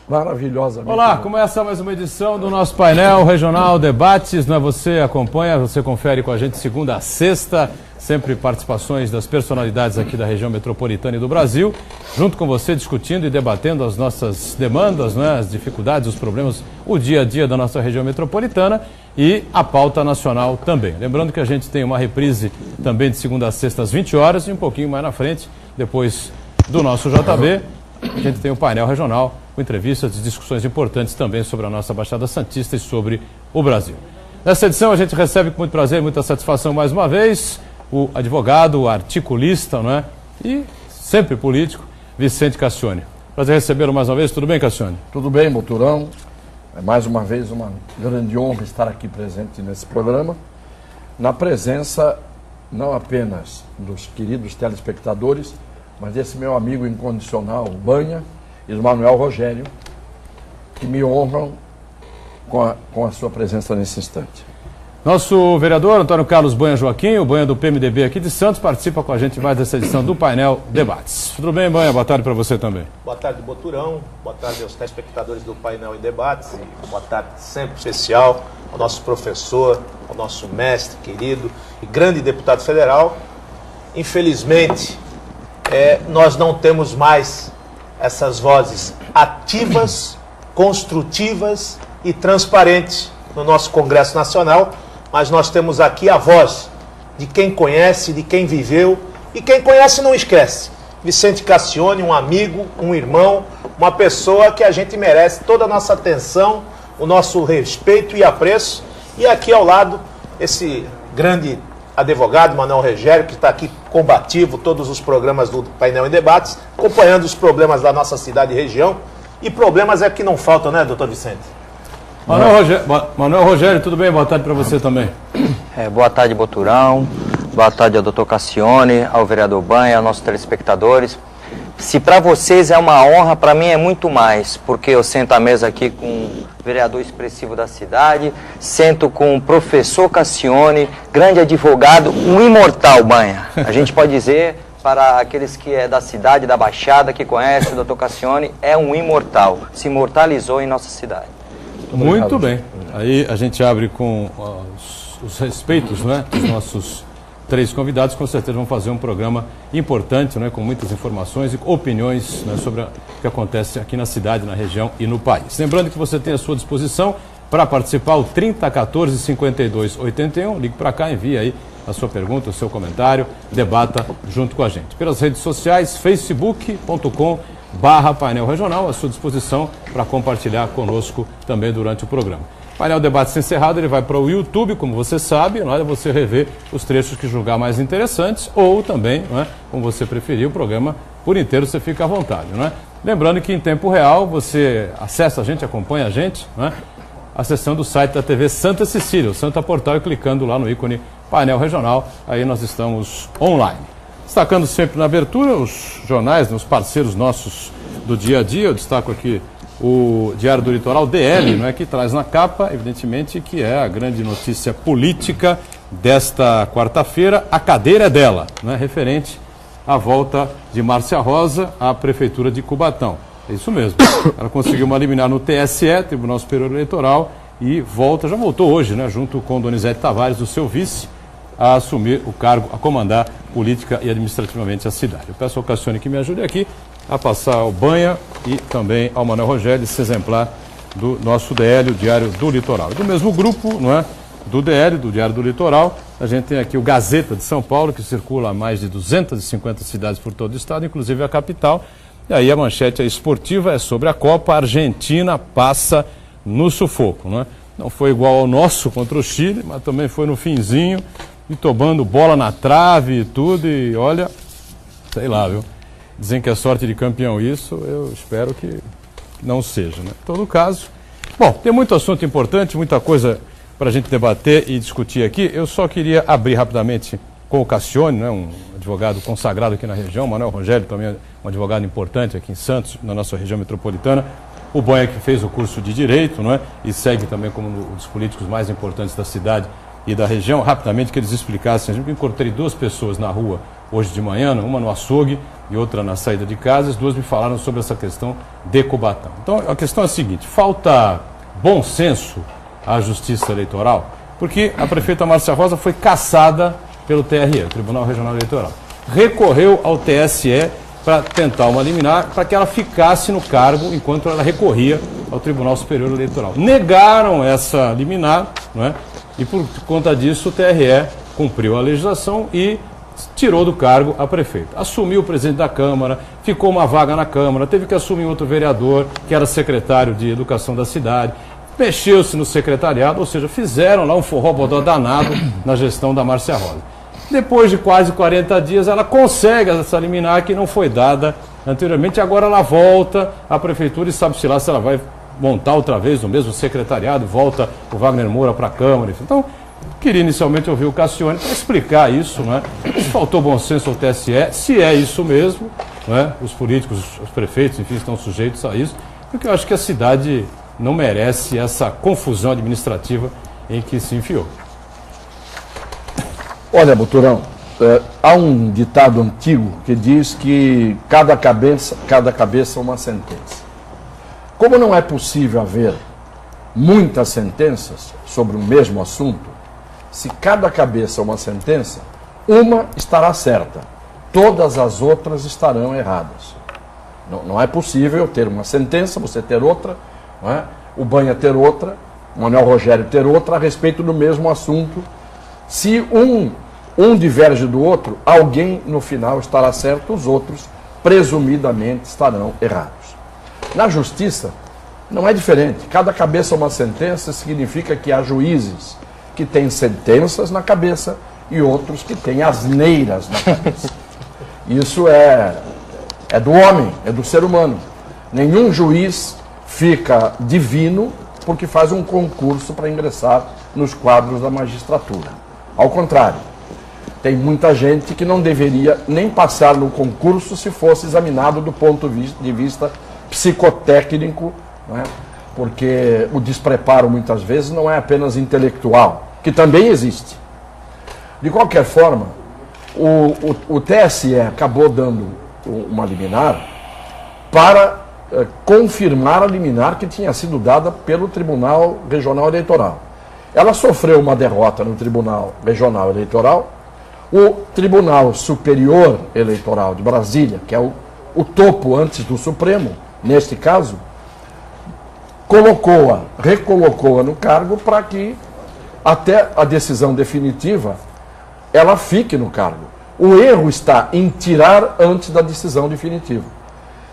maravilhosamente. Olá, começa mais uma edição do nosso painel regional Debates, né? Você acompanha, você confere com a gente segunda a sexta, sempre participações das personalidades aqui da região metropolitana e do Brasil, junto com você discutindo e debatendo as nossas demandas, né? As dificuldades, os problemas, o dia a dia da nossa região metropolitana e a pauta nacional também. Lembrando que a gente tem uma reprise também de segunda a sexta às 20 horas e um pouquinho mais na frente, depois do nosso JB, a gente tem o painel regional com entrevistas e discussões importantes também sobre a nossa Baixada Santista e sobre o Brasil. Nessa edição a gente recebe com muito prazer e muita satisfação mais uma vez o advogado, o articulista, não é? E sempre político, Vicente Cassione. Prazer recebê-lo mais uma vez. Tudo bem, Cassione? Tudo bem, Boturão. É mais uma vez uma grande honra estar aqui presente nesse programa, na presença não apenas dos queridos telespectadores, mas desse meu amigo incondicional, Banha, e do Manuel Rogério, que me honram com a sua presença nesse instante. Nosso vereador Antônio Carlos Banha Joaquim, o Banha do PMDB aqui de Santos, participa com a gente mais dessa edição do painel Debates. Tudo bem, Banha? Boa tarde para você também. Boa tarde, Boturão. Boa tarde aos telespectadores do painel em Debates. E boa tarde sempre especial ao nosso professor, ao nosso mestre querido e grande deputado federal. Infelizmente, nós não temos mais essas vozes ativas, construtivas e transparentes no nosso Congresso Nacional, mas nós temos aqui a voz de quem conhece, de quem viveu, e quem conhece não esquece. Vicente Cassione, um amigo, um irmão, uma pessoa que a gente merece toda a nossa atenção, o nosso respeito e apreço, e aqui ao lado esse grande advogado, Manuel Rogério, que está aqui combativo todos os programas do painel em debates, acompanhando os problemas da nossa cidade e região. E problemas é que não faltam, né, doutor Vicente? Manuel Rogério, tudo bem? Boa tarde para você também. Boa tarde, Boturão. Boa tarde ao doutor Cassione, ao vereador Banha, aos nossos telespectadores. Se para vocês é uma honra, para mim é muito mais, porque eu sento à mesa aqui com um vereador expressivo da cidade, sento com o professor Cassione, grande advogado, um imortal, Banha. A gente pode dizer, para aqueles que é da cidade, da Baixada, que conhecem o doutor Cassione, é um imortal, se imortalizou em nossa cidade. Muito bem. Aí a gente abre com os respeitos, né, dos nossos três convidados, com certeza vão fazer um programa importante, né, com muitas informações e opiniões, né, sobre o que acontece aqui na cidade, na região e no país. Lembrando que você tem à sua disposição para participar o 3014-5281. Ligue para cá, envie aí a sua pergunta, o seu comentário, debata junto com a gente. Pelas redes sociais, facebook.com/painel regional, à sua disposição para compartilhar conosco também durante o programa. O painel Debates encerrado, ele vai para o YouTube, como você sabe, não é? Você rever os trechos que julgar mais interessantes ou também, não é? Como você preferir, o programa por inteiro você fica à vontade, não é? Lembrando que em tempo real você acessa a gente, acompanha a gente, não é? Acessando o site da TV Santa Cecília, o Santa Portal, e clicando lá no ícone Painel Regional, aí nós estamos online. Destacando sempre na abertura os jornais, os parceiros nossos do dia a dia. Eu destaco aqui o Diário do Litoral, DL, não é, que traz na capa, evidentemente, que é a grande notícia política desta quarta-feira. A cadeira é dela, não é, referente à volta de Márcia Rosa à Prefeitura de Cubatão. É isso mesmo. Ela conseguiu uma liminar no TSE, Tribunal Superior Eleitoral, e já voltou hoje, né, junto com Donizete Tavares, o seu vice, a assumir o cargo, a comandar política e administrativamente a cidade. Eu peço ao Cassione que me ajude aqui a passar ao Banha e também ao Manuel Rogério esse exemplar do nosso DL, o Diário do Litoral. E do mesmo grupo, não é, do DL, do Diário do Litoral, a gente tem aqui o Gazeta de São Paulo, que circula a mais de 250 cidades por todo o estado, inclusive a capital. E aí a manchete esportiva é sobre a Copa. A Argentina passa no sufoco, não é? Não foi igual ao nosso contra o Chile, mas também foi no finzinho, e tomando bola na trave e tudo, e olha, sei lá, viu? Dizem que é sorte de campeão isso, eu espero que não seja, né? Em todo caso, bom, tem muito assunto importante, muita coisa para a gente debater e discutir aqui. Eu só queria abrir rapidamente com o Cassione, né, um advogado consagrado aqui na região, Manuel Rogério também é um advogado importante aqui em Santos, na nossa região metropolitana. O Banha, que fez o curso de Direito, não é? E segue também como um dos políticos mais importantes da cidade e da região. Rapidamente, que eles explicassem. Eu encontrei duas pessoas na rua hoje de manhã, uma no açougue e outra na saída de casa, as duas me falaram sobre essa questão de Cubatão. Então, a questão é a seguinte, falta bom senso à Justiça Eleitoral, porque a prefeita Márcia Rosa foi cassada pelo TRE, o Tribunal Regional Eleitoral. Recorreu ao TSE para tentar uma liminar, para que ela ficasse no cargo enquanto ela recorria ao Tribunal Superior Eleitoral. Negaram essa liminar, não é? E por conta disso o TRE cumpriu a legislação e tirou do cargo a prefeita. Assumiu o presidente da Câmara, ficou uma vaga na Câmara, teve que assumir outro vereador, que era secretário de Educação da cidade, mexeu-se no secretariado, ou seja, fizeram lá um forró-bodó danado na gestão da Márcia Rosa. Depois de quase 40 dias, ela consegue essa liminar que não foi dada anteriormente, agora ela volta à prefeitura e sabe-se lá se ela vai montar outra vez o mesmo secretariado, volta o Wagner Moura para a Câmara, enfim. Então, queria inicialmente ouvir o Cassione para explicar isso, não é? Se faltou bom senso ao TSE, se é isso mesmo, não é? Os políticos, os prefeitos, enfim, estão sujeitos a isso, porque eu acho que a cidade não merece essa confusão administrativa em que se enfiou. Olha, Boturão, há um ditado antigo que diz que cada cabeça é uma sentença. Como não é possível haver muitas sentenças sobre o mesmo assunto, se cada cabeça é uma sentença, uma estará certa, todas as outras estarão erradas. Não é possível ter uma sentença, você ter outra, não é? O Banha ter outra, o Manuel Rogério ter outra a respeito do mesmo assunto. Se um diverge do outro, alguém no final estará certo, os outros presumidamente estarão errados. Na justiça, não é diferente. Cada cabeça é uma sentença, significa que há juízes que têm sentenças na cabeça e outros que têm asneiras na cabeça. Isso é do homem, é do ser humano. Nenhum juiz fica divino porque faz um concurso para ingressar nos quadros da magistratura. Ao contrário, tem muita gente que não deveria nem passar no concurso se fosse examinado do ponto de vista psicotécnico, não é? Porque o despreparo muitas vezes não é apenas intelectual, que também existe. De qualquer forma, o TSE acabou dando uma liminar para confirmar a liminar que tinha sido dada pelo Tribunal Regional Eleitoral. Ela sofreu uma derrota no Tribunal Regional Eleitoral. O Tribunal Superior Eleitoral de Brasília, que é o topo antes do Supremo, neste caso, recolocou-a no cargo para que, até a decisão definitiva, ela fique no cargo. O erro está em tirar antes da decisão definitiva.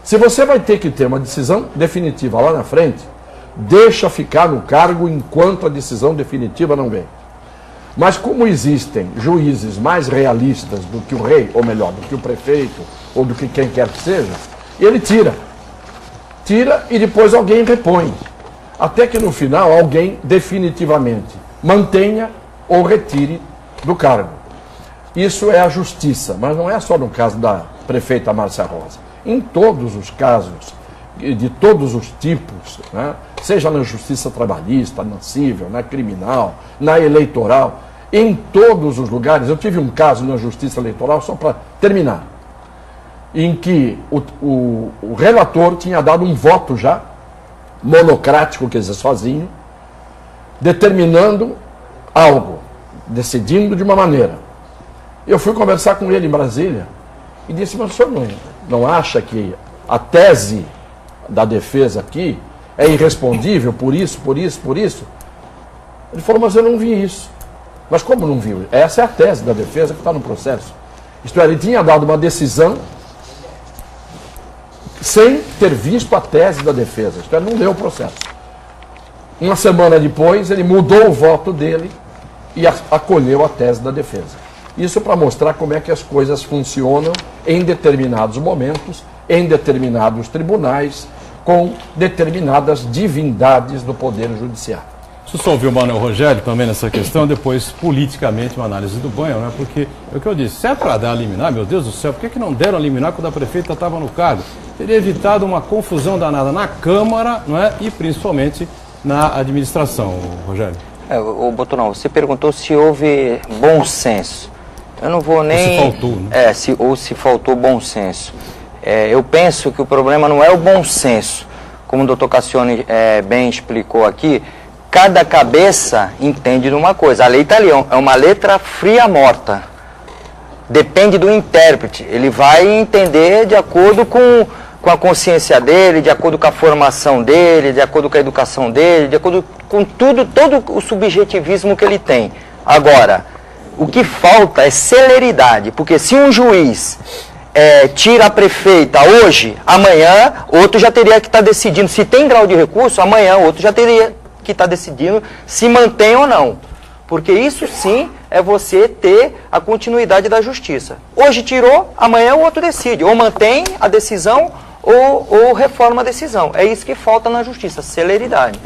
Se você vai ter que ter uma decisão definitiva lá na frente, deixa ficar no cargo enquanto a decisão definitiva não vem. Mas como existem juízes mais realistas do que o rei, ou melhor, do que o prefeito, ou do que quem quer que seja, ele tira e depois alguém repõe. Até que no final alguém definitivamente mantenha ou retire do cargo. Isso é a justiça, mas não é só no caso da prefeita Márcia Rosa. Em todos os casos, de todos os tipos, né? Seja na justiça trabalhista, na civil, na criminal, na eleitoral, em todos os lugares. Eu tive um caso na justiça eleitoral, só para terminar, em que o relator tinha dado um voto já, monocrático, quer dizer, sozinho, determinando algo, decidindo de uma maneira. Eu fui conversar com ele em Brasília e disse, mas o senhor não acha que a tese da defesa aqui é irrespondível por isso, por isso, por isso? Ele falou, mas eu não vi isso. Mas como não viu? Essa é a tese da defesa que está no processo. Isto é, ele tinha dado uma decisão sem ter visto a tese da defesa. Isto é, não leu o processo. Uma semana depois, ele mudou o voto dele e acolheu a tese da defesa. Isso para mostrar como é que as coisas funcionam em determinados momentos, em determinados tribunais, com determinadas divindades do Poder Judiciário. Você só ouviu o Manuel Rogério também nessa questão, depois politicamente uma análise do Banha, né? Porque é o que eu disse, se é para dar a liminar, meu Deus do céu, por que não deram a liminar quando a prefeita estava no cargo? Teria evitado uma confusão danada na Câmara, não é? E principalmente na administração, Rogério. Boturão, você perguntou se houve bom senso. eu não vou nem... Ou se faltou, né? Ou se faltou bom senso. Eu penso que o problema não é o bom senso. Como o doutor Cassione bem explicou aqui, cada cabeça entende de uma coisa. A lei está ali, é uma letra fria morta. Depende do intérprete. Ele vai entender de acordo com a consciência dele, de acordo com a formação dele, de acordo com a educação dele, de acordo com todo o subjetivismo que ele tem. Agora, o que falta é celeridade, porque se um juiz tira a prefeita hoje, amanhã outro já teria que estar decidindo. Se tem grau de recurso, amanhã outro já teria que estar decidindo se mantém ou não. Porque isso sim é você ter a continuidade da justiça. Hoje tirou, amanhã o outro decide. Ou mantém a decisão ou reforma a decisão. É isso que falta na justiça, celeridade.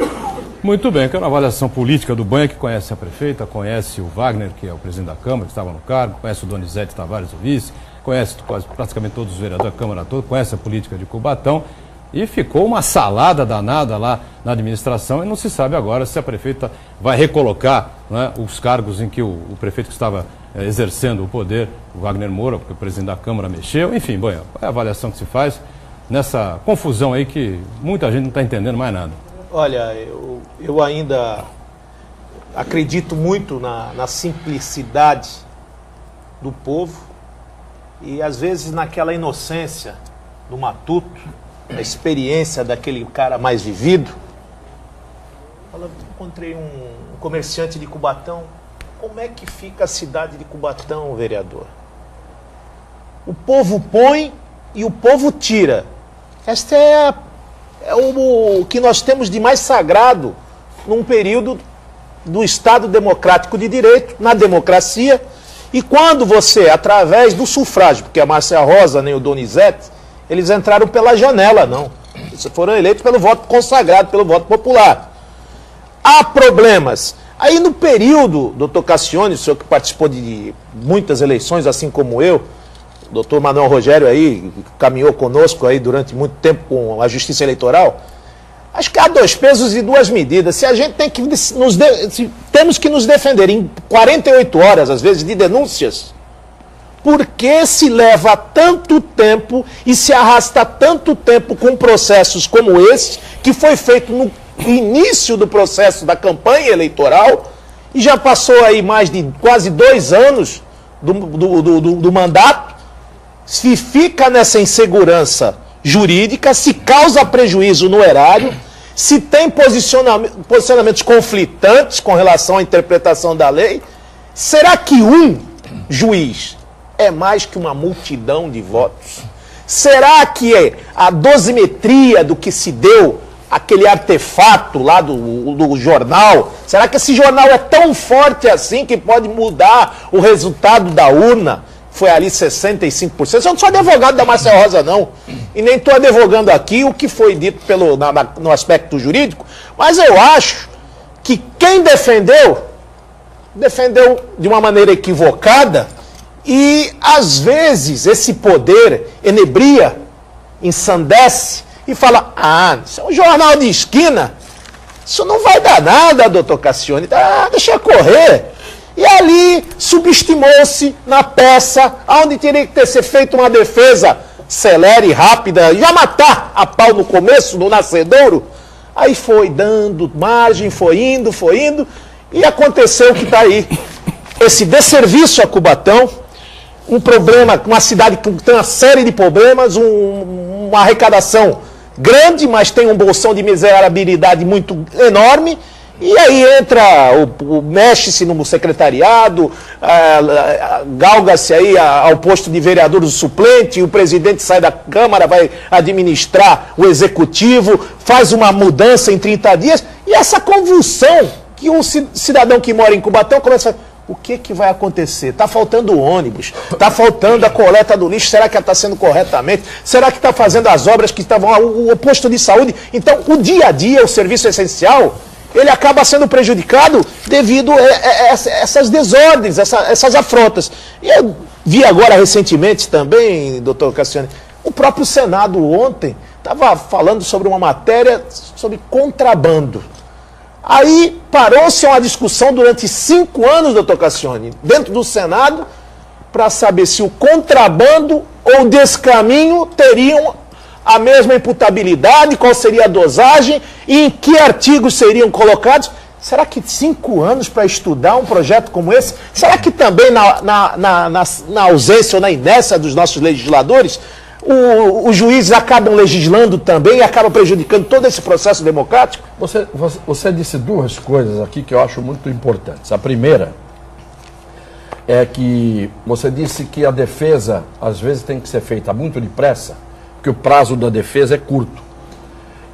Muito bem, quero uma avaliação política do Banha, que conhece a prefeita, conhece o Wagner, que é o presidente da Câmara, que estava no cargo, conhece o Donizete Tavares, o vice, conhece praticamente todos os vereadores da Câmara toda, conhece a política de Cubatão, e ficou uma salada danada lá na administração, e não se sabe agora se a prefeita vai recolocar, né, os cargos em que o prefeito que estava exercendo o poder, o Wagner Moura, porque o presidente da Câmara mexeu. Enfim, Banha, qual é a avaliação que se faz nessa confusão aí que muita gente não está entendendo mais nada? Olha, eu ainda acredito muito na simplicidade do povo e às vezes naquela inocência do matuto, a experiência daquele cara mais vivido. Encontrei um comerciante de Cubatão. Como é que fica a cidade de Cubatão, vereador? O povo põe e o povo tira. Esta é o que nós temos de mais sagrado num período do Estado Democrático de Direito, na democracia. E quando você, através do sufrágio, porque a Márcia Rosa nem o Donizete, eles entraram pela janela, não. Eles foram eleitos pelo voto consagrado, pelo voto popular. Há problemas. Aí no período, doutor Cassione, o senhor que participou de muitas eleições, assim como eu, o doutor Manuel Rogério aí, caminhou conosco aí durante muito tempo com a Justiça Eleitoral, acho que há 2 pesos e 2 medidas. Se a gente tem que temos que nos defender em 48 horas, às vezes, de denúncias, por que se leva tanto tempo e se arrasta tanto tempo com processos como esse, que foi feito no início do processo da campanha eleitoral, e já passou aí mais de quase 2 anos do mandato, se fica nessa insegurança jurídica, se causa prejuízo no erário, se tem posicionamentos conflitantes com relação à interpretação da lei. Será que um juiz é mais que uma multidão de votos? Será que a dosimetria do que se deu, aquele artefato lá do jornal, será que esse jornal é tão forte assim que pode mudar o resultado da urna? Foi ali 65%. Eu não sou advogado da Márcia Rosa, não. E nem estou advogando aqui o que foi dito no aspecto jurídico, mas eu acho que quem defendeu de uma maneira equivocada, e às vezes esse poder enebria, ensandece e fala: isso é um jornal de esquina, isso não vai dar nada, doutor Cassione, deixa correr. E ali subestimou-se na peça, onde teria que ter sido feita uma defesa celere e rápida, já matar a pau no começo, no nascedouro. Aí foi dando margem, foi indo, e aconteceu o que está aí. Esse desserviço a Cubatão, um problema, uma cidade que tem uma série de problemas, uma arrecadação grande, mas tem um bolsão de miserabilidade muito enorme. E aí entra, mexe-se no secretariado, galga-se aí ao posto de vereador do suplente, o presidente sai da Câmara, vai administrar o executivo, faz uma mudança em 30 dias, e essa convulsão que um cidadão que mora em Cubatão começa a falar: o que vai acontecer? Está faltando ônibus, está faltando a coleta do lixo, será que ela está sendo corretamente? Será que está fazendo as obras que estavam lá, o posto de saúde? Então, o dia a dia, o serviço essencial, ele acaba sendo prejudicado devido a essas desordens, essas afrontas. E eu vi agora recentemente também, doutor Cassione, o próprio Senado ontem estava falando sobre uma matéria sobre contrabando. Aí parou-se uma discussão durante 5 anos, doutor Cassione, dentro do Senado, para saber se o contrabando ou o descaminho teriam a mesma imputabilidade, qual seria a dosagem e em que artigos seriam colocados. Será que 5 anos para estudar um projeto como esse? Será que também na ausência ou na inércia dos nossos legisladores, os juízes acabam legislando também e acabam prejudicando todo esse processo democrático? Você disse duas coisas aqui que eu acho muito importantes. A primeira é que você disse que a defesa, às vezes, tem que ser feita muito depressa, porque o prazo da defesa é curto,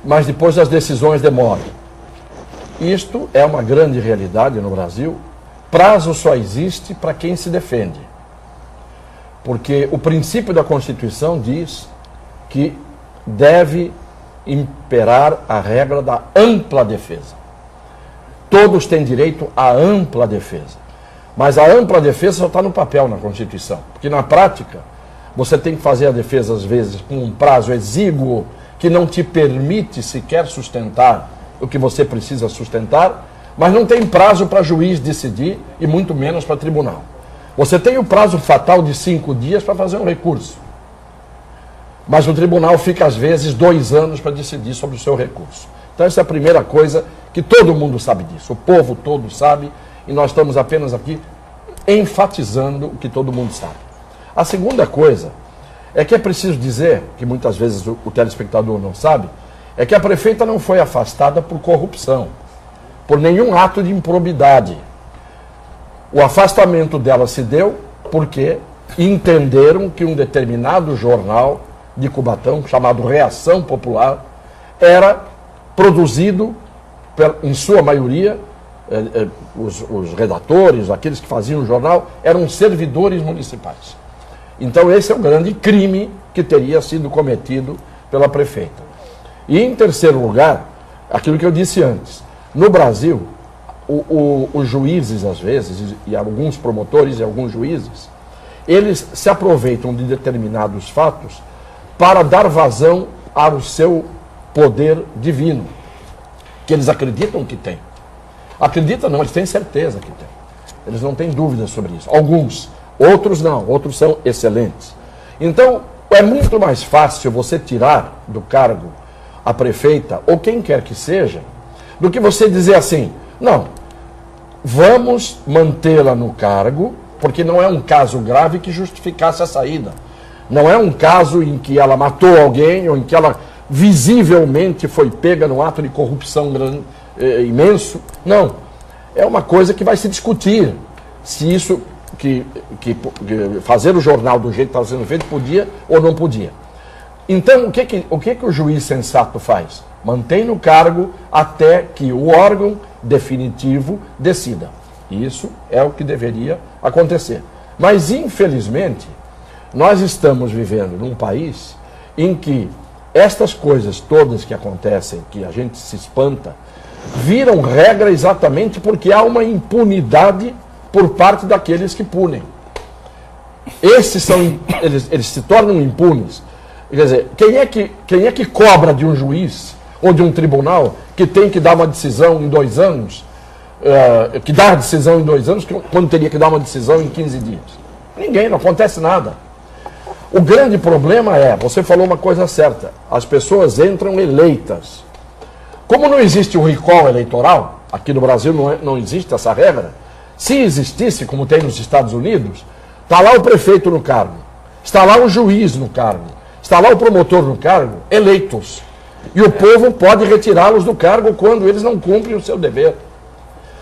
mas depois as decisões demoram. Isto é uma grande realidade no Brasil. Prazo só existe para quem se defende. Porque o princípio da Constituição diz que deve imperar a regra da ampla defesa. Todos têm direito à ampla defesa. Mas a ampla defesa só está no papel na Constituição. Porque na prática, você tem que fazer a defesa, às vezes, com um prazo exíguo que não te permite sequer sustentar o que você precisa sustentar, mas não tem prazo para juiz decidir e muito menos para tribunal. Você tem o prazo fatal de 5 dias para fazer um recurso, mas o tribunal fica às vezes 2 anos para decidir sobre o seu recurso. Então essa é a primeira coisa que todo mundo sabe disso, o povo todo sabe, e nós estamos apenas aqui enfatizando o que todo mundo sabe. A segunda coisa é que é preciso dizer, que muitas vezes o telespectador não sabe, é que a prefeita não foi afastada por corrupção, por nenhum ato de improbidade. O afastamento dela se deu porque entenderam que um determinado jornal de Cubatão, chamado Reação Popular, era produzido, em sua maioria, os redatores, aqueles que faziam o jornal, eram servidores municipais. Então esse é o grande crime que teria sido cometido pela prefeita. E em terceiro lugar, aquilo que eu disse antes, no Brasil, os juízes, às vezes, e alguns promotores e alguns juízes, eles se aproveitam de determinados fatos para dar vazão ao seu poder divino, que eles acreditam que tem. Acreditam não, eles têm certeza que tem. Eles não têm dúvidas sobre isso. Alguns, outros não, outros são excelentes. Então, é muito mais fácil você tirar do cargo a prefeita, ou quem quer que seja, do que você dizer assim, não, vamos mantê-la no cargo, porque não é um caso grave que justificasse a saída. Não é um caso em que ela matou alguém, ou em que ela visivelmente foi pega num ato de corrupção imenso. Não. É uma coisa que vai se discutir, se isso, que fazer o jornal do jeito que estava sendo feito, podia ou não podia. Então, o que o juiz sensato faz? Mantém no cargo até que o órgão definitivo decida. Isso é o que deveria acontecer. Mas, infelizmente, nós estamos vivendo num país em que estas coisas todas que acontecem, que a gente se espanta, viram regra exatamente porque há uma impunidade por parte daqueles que punem. Eles se tornam impunes. Quer dizer, quem é que cobra de um juiz ou de um tribunal que tem que dar uma decisão em 2 anos, que dá a decisão em 2 anos, quando teria que dar uma decisão em 15 dias? Ninguém, não acontece nada. O grande problema é, você falou uma coisa certa, as pessoas entram eleitas. Como não existe um recall eleitoral, aqui no Brasil não existe essa regra, se existisse, como tem nos Estados Unidos, está lá o prefeito no cargo, está lá o juiz no cargo, está lá o promotor no cargo, eleitos. E o povo pode retirá-los do cargo quando eles não cumprem o seu dever.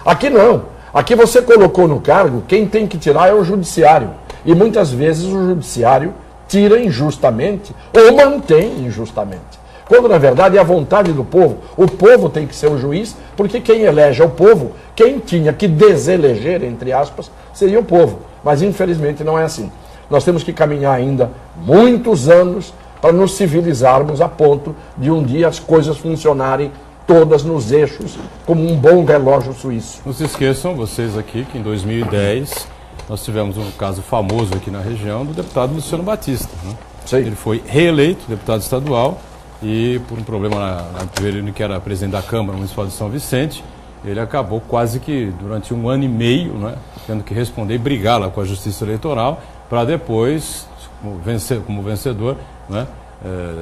Aqui não. Aqui você colocou no cargo, quem tem que tirar é o judiciário. E muitas vezes o judiciário tira injustamente ou mantém injustamente. Quando na verdade é a vontade do povo. O povo tem que ser o juiz, porque quem elege é o povo. Quem tinha que deseleger, entre aspas, seria o povo. Mas infelizmente não é assim. Nós temos que caminhar ainda muitos anos para nos civilizarmos a ponto de um dia as coisas funcionarem todas nos eixos, como um bom relógio suíço. Não se esqueçam, vocês aqui, que em 2010 nós tivemos um caso famoso aqui na região do deputado Luciano Batista. Né? Ele foi reeleito deputado estadual e por um problema ele que era presidente da Câmara Municipal de São Vicente, ele acabou quase que durante 1 ano e meio, né, tendo que responder e brigar lá com a Justiça Eleitoral para depois, como vencedor, né,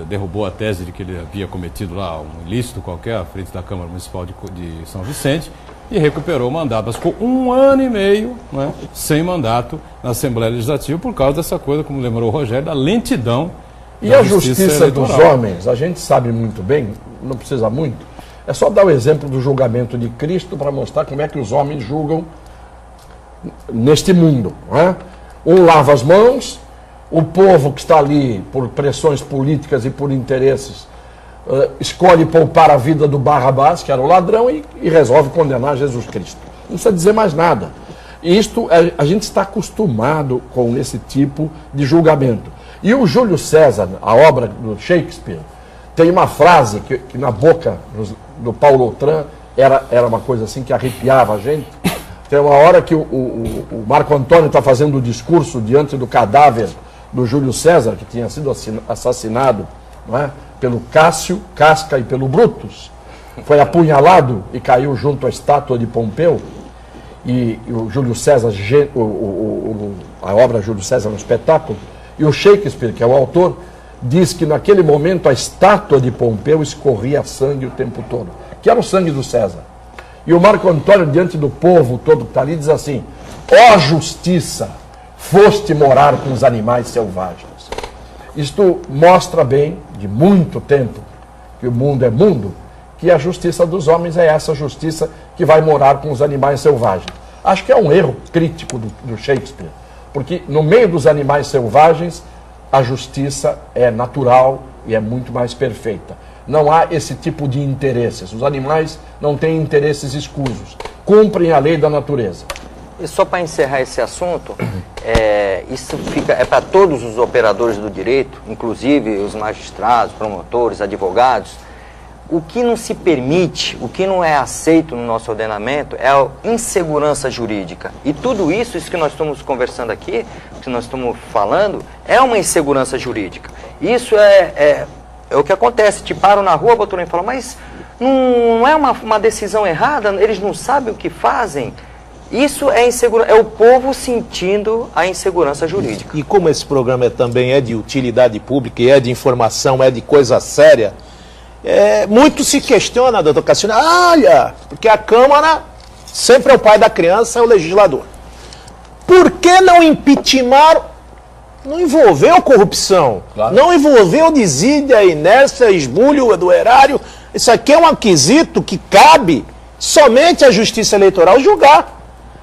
derrubou a tese de que ele havia cometido lá um ilícito qualquer à frente da Câmara Municipal de São Vicente e recuperou o mandato. Mas ficou 1 ano e meio, né, sem mandato na Assembleia Legislativa por causa dessa coisa, como lembrou o Rogério, da lentidão. E a justiça dos homens, a gente sabe muito bem, não precisa muito, é só dar o exemplo do julgamento de Cristo para mostrar como é que os homens julgam neste mundo. Não é? Um lava as mãos, o povo que está ali por pressões políticas e por interesses escolhe poupar a vida do Barrabás, que era o ladrão, e resolve condenar Jesus Cristo. Não precisa dizer mais nada. Isto, a gente está acostumado com esse tipo de julgamento. E o Júlio César, a obra do Shakespeare, tem uma frase que na boca do Paulo Autran era uma coisa assim que arrepiava a gente. Tem uma hora que o Marco Antônio está fazendo o discurso diante do cadáver do Júlio César, que tinha sido assassinado, não é? Pelo Cássio, Casca e pelo Brutus. Foi apunhalado e caiu junto à estátua de Pompeu. E o Júlio César, a obra Júlio César no espetáculo, e o Shakespeare, que é o autor, diz que naquele momento a estátua de Pompeu escorria sangue o tempo todo, que era o sangue do César. E o Marco Antônio, diante do povo todo que está ali, diz assim: ó justiça, foste morar com os animais selvagens. Isto mostra bem, de muito tempo, que o mundo é mundo, que a justiça dos homens é essa justiça que vai morar com os animais selvagens. Acho que é um erro crítico do Shakespeare, porque no meio dos animais selvagens, a justiça é natural e é muito mais perfeita. Não há esse tipo de interesses. Os animais não têm interesses escusos. Cumprem a lei da natureza. E só para encerrar esse assunto, isso é para todos os operadores do direito, inclusive os magistrados, promotores, advogados. O que não se permite, o que não é aceito no nosso ordenamento é a insegurança jurídica. E tudo isso que nós estamos conversando aqui, que nós estamos falando, é uma insegurança jurídica. Isso é o que acontece. Te param na rua, Boturão, e falam, mas não é uma decisão errada? Eles não sabem o que fazem? Isso é insegurança, é o povo sentindo a insegurança jurídica. E como esse programa também é de utilidade pública e é de informação, é de coisa séria, muito se questiona, doutor Cassiano, porque a Câmara sempre é o pai da criança, é o legislador. Por que não impeachment? Não envolveu corrupção, claro. Não envolveu desídia, inércia, esbulho do erário. Isso aqui é um aquisito que cabe somente à Justiça Eleitoral julgar.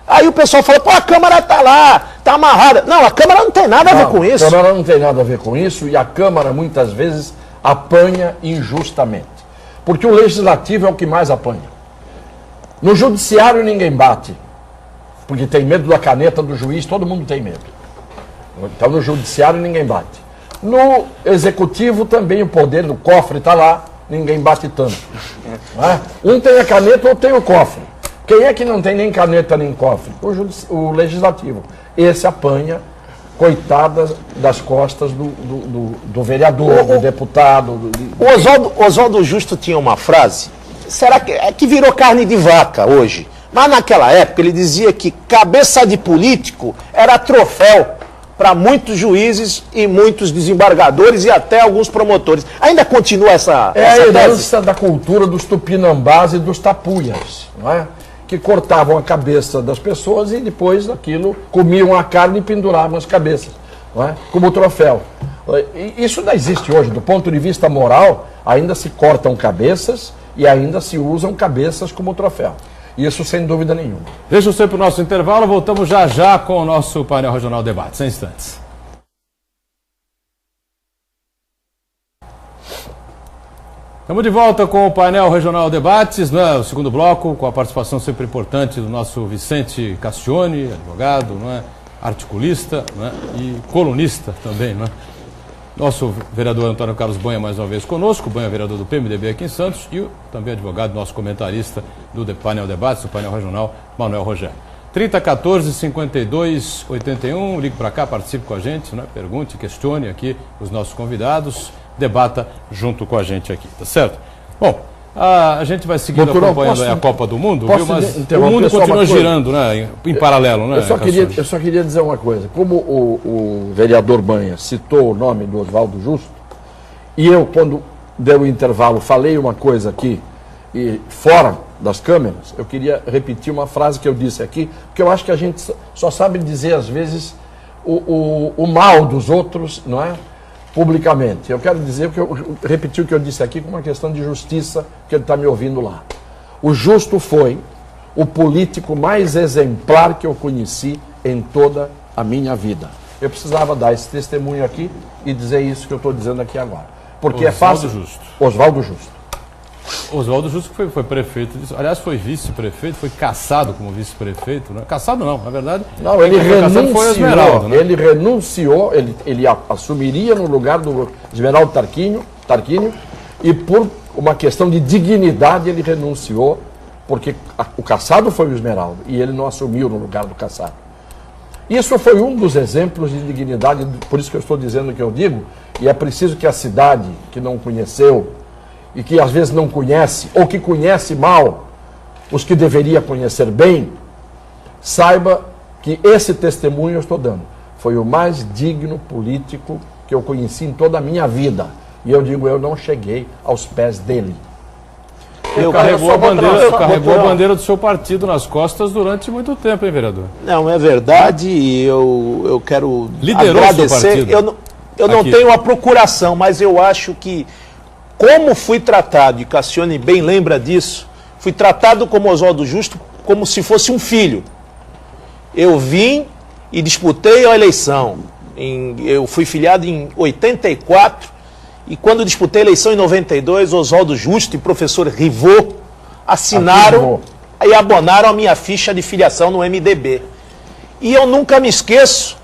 Aí o pessoal fala, a Câmara está lá, está amarrada. Não, a Câmara não tem nada a ver com isso. A Câmara não tem nada a ver com isso e a Câmara muitas vezes apanha injustamente. Porque o Legislativo é o que mais apanha. No Judiciário ninguém bate, porque tem medo da caneta do juiz, todo mundo tem medo. Então no Judiciário ninguém bate. No Executivo também o poder do cofre está lá, ninguém bate tanto. Não é? Um tem a caneta, outro tem o cofre. Quem é que não tem nem caneta nem cofre? O Legislativo. Esse apanha, coitada das costas do vereador, do deputado. O Oswaldo Justo tinha uma frase, será que virou carne de vaca hoje? Mas naquela época ele dizia que cabeça de político era troféu para muitos juízes e muitos desembargadores e até alguns promotores. Ainda continua essa a herança da cultura dos tupinambás e dos tapuias, não é? Que cortavam a cabeça das pessoas e depois aquilo comiam a carne e penduravam as cabeças, não é? Como troféu. Isso não existe hoje. Do ponto de vista moral, ainda se cortam cabeças e ainda se usam cabeças como troféu. Isso sem dúvida nenhuma. Deixa você para o nosso intervalo, voltamos já com o nosso painel regional debate, sem instantes. Estamos de volta com o painel regional debates, né? O segundo bloco, com a participação sempre importante do nosso Vicente Castione, advogado, né? Articulista, né? E colunista também, né? Nosso vereador Antônio Carlos Banha mais uma vez conosco, Banha vereador do PMDB aqui em Santos, e também advogado, nosso comentarista do painel debates, do painel regional, Manuel Rogério. 3014-5281, ligue para cá, participe com a gente, né? Pergunte, questione aqui os nossos convidados, debata junto com a gente aqui, tá certo? Bom, A gente vai seguindo Boturão, acompanhando aí a Copa do Mundo, posso viu? Mas o interromper mundo só uma continua coisa? girando, né? Em paralelo, né? Eu só queria dizer uma coisa. Como o vereador Banha citou o nome do Oswaldo Justo, e eu, quando deu o intervalo, falei uma coisa aqui, e fora das câmeras, eu queria repetir uma frase que eu disse aqui, porque eu acho que a gente só sabe dizer, às vezes, o mal dos outros, não é? Publicamente. Eu quero dizer que eu repeti o que eu disse aqui com uma questão de justiça, que ele está me ouvindo lá. O Justo foi o político mais exemplar que eu conheci em toda a minha vida. Eu precisava dar esse testemunho aqui e dizer isso que eu estou dizendo aqui agora. Porque é fácil. Oswaldo Justo. Oswaldo Justo que foi prefeito, aliás, foi vice-prefeito, foi cassado como vice-prefeito, né? Cassado não, na verdade. Não, ele renunciou, foi Esmeraldo, né? Ele renunciou, ele assumiria no lugar do Esmeraldo Tarquínio, e por uma questão de dignidade ele renunciou, porque o cassado foi o Esmeraldo, e ele não assumiu no lugar do cassado. Isso foi um dos exemplos de dignidade, por isso que eu estou dizendo o que eu digo, e é preciso que a cidade que não conheceu, e que às vezes não conhece, ou que conhece mal, os que deveria conhecer bem, saiba que esse testemunho eu estou dando. Foi o mais digno político que eu conheci em toda a minha vida. E eu digo, eu não cheguei aos pés dele. Carregou a bandeira do seu partido nas costas durante muito tempo, hein, vereador? Não, é verdade, e eu quero liderou agradecer. Seu partido? Eu não tenho a procuração, mas eu acho que, como fui tratado, e Cassione bem lembra disso, fui tratado como Oswaldo Justo como se fosse um filho. Eu vim e disputei a eleição. Eu fui filiado em 84, e quando disputei a eleição em 92, Oswaldo Justo e professor Rivot assinaram e abonaram a minha ficha de filiação no MDB. E eu nunca me esqueço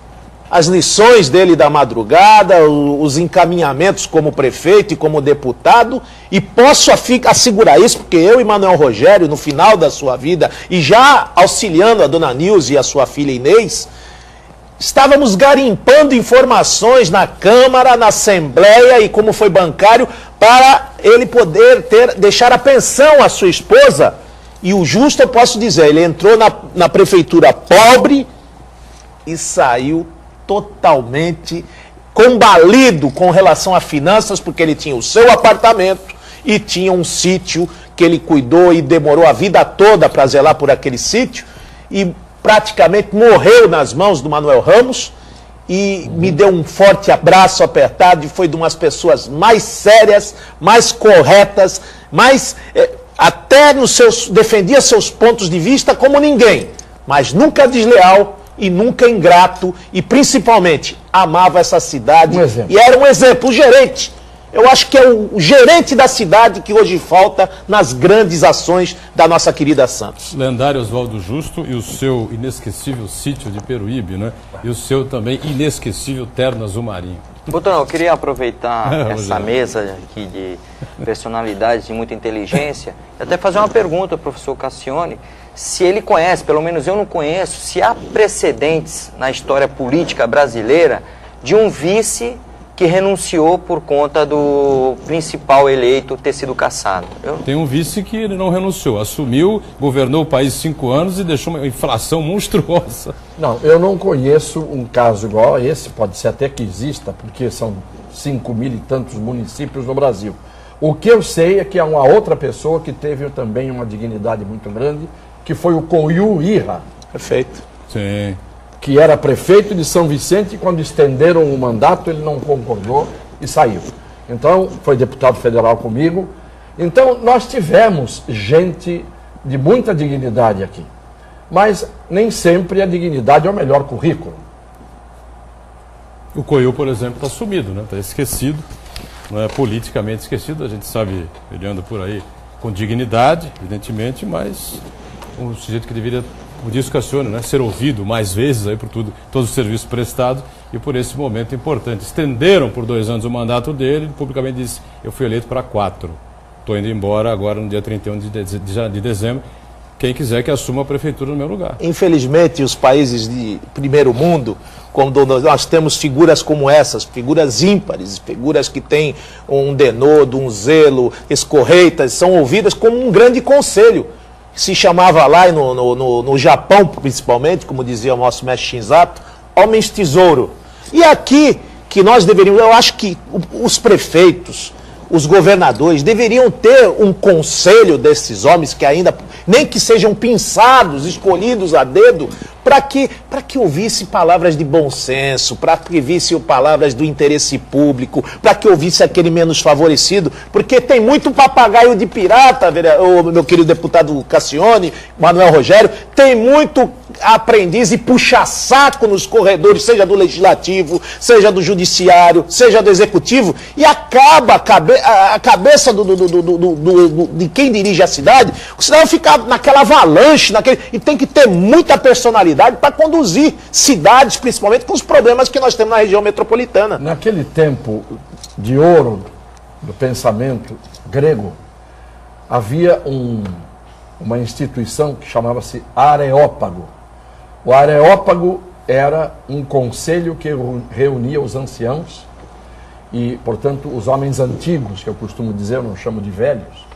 as lições dele da madrugada, os encaminhamentos como prefeito e como deputado, e posso assegurar isso, porque eu e Manuel Rogério, no final da sua vida, e já auxiliando a dona Nilce e a sua filha Inês, estávamos garimpando informações na Câmara, na Assembleia e como foi bancário, para ele poder deixar a pensão à sua esposa. E o Justo, eu posso dizer, ele entrou na prefeitura pobre e saiu totalmente combalido com relação a finanças, porque ele tinha o seu apartamento e tinha um sítio que ele cuidou e demorou a vida toda para zelar por aquele sítio, e praticamente morreu nas mãos do Manuel Ramos, e me deu um forte abraço apertado, e foi de umas pessoas mais sérias, mais corretas, até defendia seus pontos de vista como ninguém, mas nunca desleal e nunca ingrato, e principalmente amava essa cidade, e era um exemplo. O gerente, eu acho que é o gerente da cidade que hoje falta nas grandes ações da nossa querida Santos. Lendário Oswaldo Justo e o seu inesquecível sítio de Peruíbe, né? E o seu também inesquecível Terno Azul Marinho. Boturão, eu queria aproveitar essa mesa aqui de personalidades de muita inteligência e até fazer uma pergunta ao professor Cassione, se ele conhece, pelo menos eu não conheço, se há precedentes na história política brasileira de um vice que renunciou por conta do principal eleito ter sido cassado. Tem um vice que ele não renunciou, assumiu, governou o país 5 anos e deixou uma inflação monstruosa. Não, eu não conheço um caso igual a esse, pode ser até que exista, porque são 5.000 e tantos municípios no Brasil. O que eu sei é que há uma outra pessoa que teve também uma dignidade muito grande, que foi o Coiu Ira. Perfeito. Sim. Que era prefeito de São Vicente, e quando estenderam o mandato ele não concordou e saiu. Então, foi deputado federal comigo. Então, nós tivemos gente de muita dignidade aqui. Mas nem sempre a dignidade é o melhor currículo. O Coiu, por exemplo, está sumido, né? Está esquecido, não é politicamente esquecido. A gente sabe, ele anda por aí com dignidade, evidentemente, mas um sujeito que deveria, como disse o Cassione, né, ser ouvido mais vezes aí por todos os serviços prestados, e por esse momento importante. Estenderam por 2 anos o mandato dele, ele publicamente disse: eu fui eleito para 4. Estou indo embora agora no dia 31 de dezembro. Quem quiser que assuma a prefeitura no meu lugar. Infelizmente, os países de primeiro mundo, quando nós temos figuras como essas, figuras ímpares, figuras que têm um denodo, um zelo, escorreitas, são ouvidas como um grande conselho. Se chamava lá no Japão, principalmente, como dizia o nosso mestre Shinzato, homens tesouro. E aqui, que nós deveríamos, eu acho que os prefeitos, os governadores deveriam ter um conselho desses homens que ainda, nem que sejam pinçados, escolhidos a dedo, para que ouvisse palavras de bom senso, para que ouvisse palavras do interesse público, para que ouvisse aquele menos favorecido, porque tem muito papagaio de pirata, o meu querido deputado Cassione, Manuel Rogério, tem muito aprendiz e puxa-saco nos corredores, seja do Legislativo, seja do Judiciário, seja do Executivo, e acaba a cabeça de quem dirige a cidade, o cidadão fica naquela avalanche, e tem que ter muita personalidade para conduzir cidades, principalmente com os problemas que nós temos na região metropolitana. Naquele tempo de ouro do pensamento grego, havia uma instituição que chamava-se Areópago. O Areópago era um conselho que reunia os anciãos e, portanto, os homens antigos, que eu costumo dizer, eu não chamo de velhos,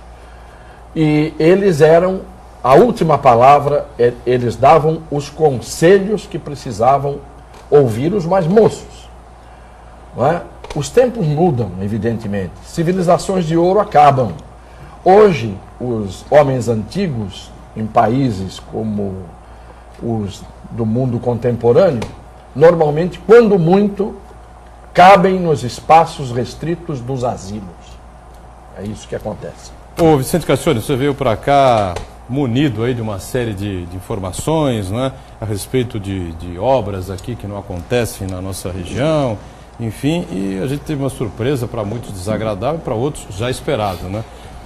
e eles eram a última palavra, eles davam os conselhos que precisavam ouvir os mais moços. Não é? Os tempos mudam, evidentemente. Civilizações de ouro acabam. Hoje, os homens antigos, em países como os do mundo contemporâneo, normalmente, quando muito, cabem nos espaços restritos dos asilos. É isso que acontece. Ô Vicente Cassione, você veio para cá munido aí de uma série de informações, né, a respeito de obras aqui que não acontecem na nossa região, enfim, e a gente teve uma surpresa, para muitos desagradável, para outros já esperado, né,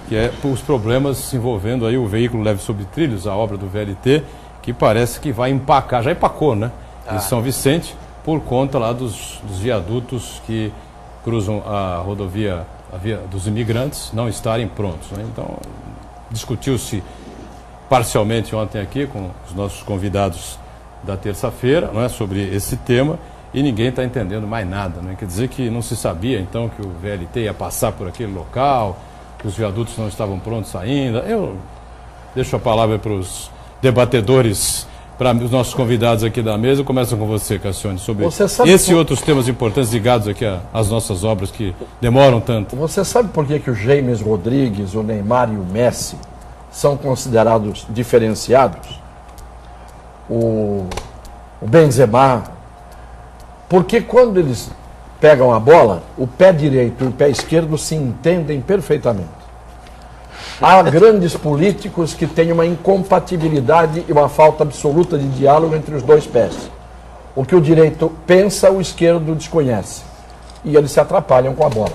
que é os problemas envolvendo aí o veículo leve sobre trilhos, a obra do VLT, que parece que vai empacar, já empacou, né, em São Vicente, por conta lá dos viadutos que cruzam a rodovia, a via dos imigrantes, não estarem prontos, né. Então, discutiu-se parcialmente ontem aqui com os nossos convidados da terça-feira, não é, sobre esse tema, e ninguém está entendendo mais nada, né? Quer dizer que não se sabia então que o VLT ia passar por aquele local, que os viadutos não estavam prontos ainda. Eu deixo a palavra para os debatedores, para os nossos convidados aqui da mesa. Começam com você, Cassione, sobre esse e outros temas importantes ligados aqui às nossas obras que demoram tanto. Você sabe por que o James Rodrigues, o Neymar e o Messi são considerados diferenciados? O Benzema, porque quando eles pegam a bola, o pé direito e o pé esquerdo se entendem perfeitamente. Há grandes políticos que têm uma incompatibilidade e uma falta absoluta de diálogo entre os dois pés. O que o direito pensa, o esquerdo desconhece. E eles se atrapalham com a bola.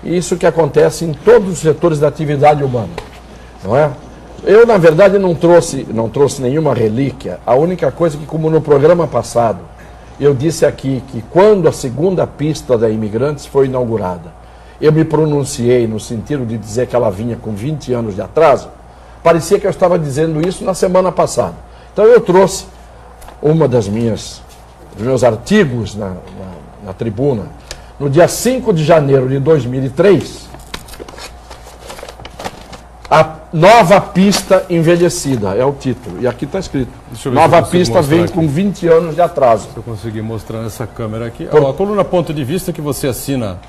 E isso que acontece em todos os setores da atividade humana. Não é? Eu, na verdade, não trouxe nenhuma relíquia. A única coisa que, como no programa passado, eu disse aqui que quando a segunda pista da Imigrantes foi inaugurada, eu me pronunciei no sentido de dizer que ela vinha com 20 anos de atraso, parecia que eu estava dizendo isso na semana passada. Então eu trouxe dos meus artigos na tribuna, no dia 5 de janeiro de 2003, a nova pista envelhecida, é o título. E aqui está escrito. Nova pista vem com 20 anos de atraso. Se eu conseguir mostrar nessa câmera aqui. A coluna Ponto de Vista que você assina.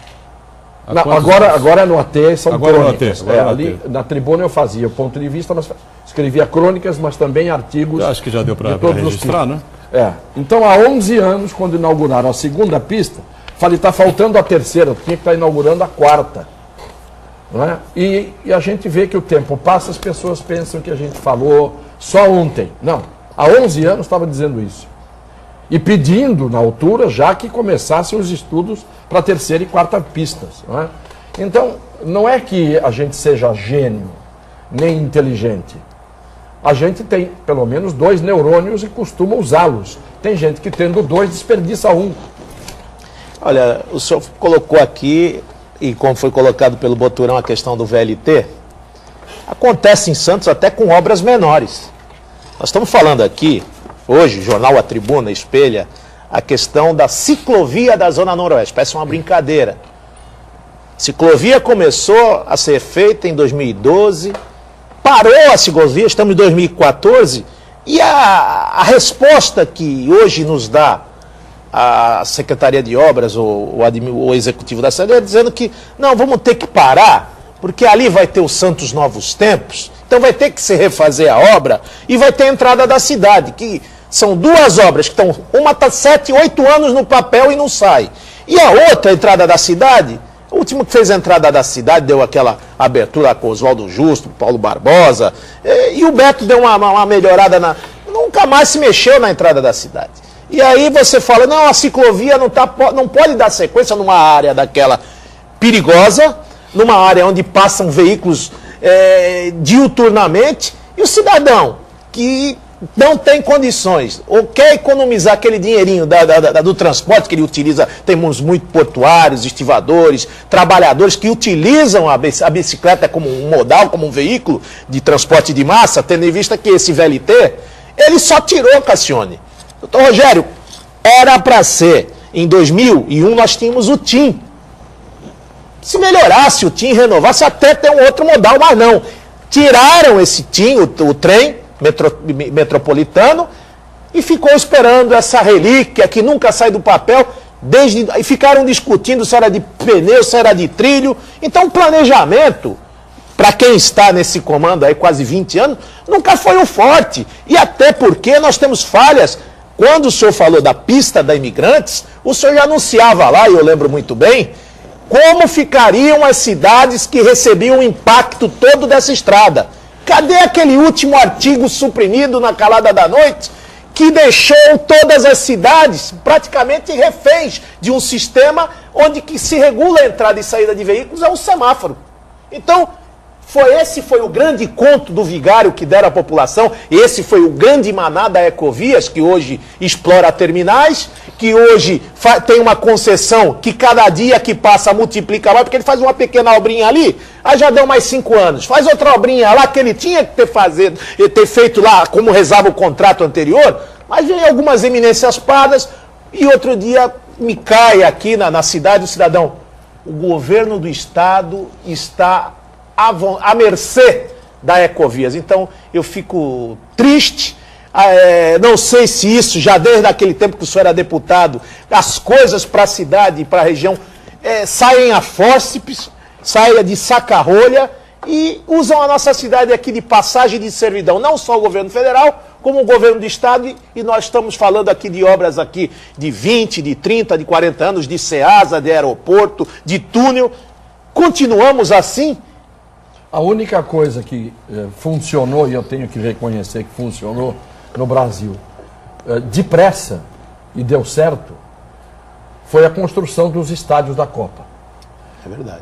Agora é no AT, são agora crônicas. No AT, ali na tribuna eu fazia o ponto de vista, mas escrevia crônicas, mas também artigos. Eu acho que já deu para registrar, né? Então, há 11 anos, quando inauguraram a segunda pista, falei, está faltando a terceira, tinha que estar inaugurando a quarta. Não é? E a gente vê que o tempo passa, as pessoas pensam que a gente falou só ontem. Não, há 11 anos estava dizendo isso. E pedindo, na altura, já que começassem os estudos para a terceira e quarta pistas. Não é? Então, não é que a gente seja gênio, nem inteligente. A gente tem, pelo menos, 2 neurônios e costuma usá-los. Tem gente que, tendo 2, desperdiça 1. Olha, o senhor colocou aqui, e como foi colocado pelo Boturão a questão do VLT, acontece em Santos até com obras menores. Nós estamos falando aqui, hoje, o jornal A Tribuna espelha a questão da ciclovia da Zona Noroeste. Parece uma brincadeira. Ciclovia começou a ser feita em 2012, parou a ciclovia, estamos em 2014, e a resposta que hoje nos dá a Secretaria de Obras, o Executivo da cidade, é dizendo que não, vamos ter que parar, porque ali vai ter o Santos Novos Tempos, então vai ter que se refazer a obra e vai ter a entrada da cidade, que são duas obras que estão, uma está 7, 8 anos no papel e não sai. E a outra, a entrada da cidade, o último que fez a entrada da cidade, deu aquela abertura com Oswaldo Justo, Paulo Barbosa, e o Beto deu uma melhorada, nunca mais se mexeu na entrada da cidade. E aí você fala, não, a ciclovia não pode dar sequência numa área daquela perigosa, numa área onde passam veículos diuturnamente, e o cidadão que não tem condições, ou quer economizar aquele dinheirinho do transporte que ele utiliza, temos muito portuários, estivadores, trabalhadores que utilizam a bicicleta como um modal, como um veículo de transporte de massa, tendo em vista que esse VLT, ele só tirou, Cassione. Doutor Rogério, era para ser, em 2001 nós tínhamos o TIM. Se melhorasse o TIM, renovasse, até ter um outro modal, mas não. Tiraram esse TIM, o trem metropolitano, e ficou esperando essa relíquia que nunca sai do papel, e ficaram discutindo se era de pneu, se era de trilho. Então o planejamento, para quem está nesse comando aí quase 20 anos, nunca foi o forte. E até porque nós temos falhas. Quando o senhor falou da pista da Imigrantes, o senhor já anunciava lá, e eu lembro muito bem, como ficariam as cidades que recebiam o impacto todo dessa estrada. Cadê aquele último artigo suprimido na calada da noite que deixou todas as cidades praticamente reféns de um sistema onde que se regula a entrada e saída de veículos é um semáforo? Então, esse foi o grande conto do vigário que deram à população, esse foi o grande maná da Ecovias, que hoje explora terminais, que hoje tem uma concessão que cada dia que passa multiplica mais, porque ele faz uma pequena obrinha ali, aí já deu mais 5 anos, faz outra obrinha lá que ele tinha que ter feito lá como rezava o contrato anterior, mas vem algumas eminências pardas, e outro dia me cai aqui na cidade o cidadão, o governo do estado está à mercê da Ecovias. Então eu fico triste, não sei se isso, já desde aquele tempo que o senhor era deputado, as coisas para a cidade e para a região saem a fórceps, saem de saca-rolha e usam a nossa cidade aqui de passagem de servidão, não só o governo federal, como o governo do estado, e nós estamos falando aqui de obras aqui de 20, de 30, de 40 anos, de CEASA, de aeroporto, de túnel. Continuamos assim? A única coisa que funcionou, e eu tenho que reconhecer que funcionou no Brasil, depressa, e deu certo, foi a construção dos estádios da Copa. É verdade.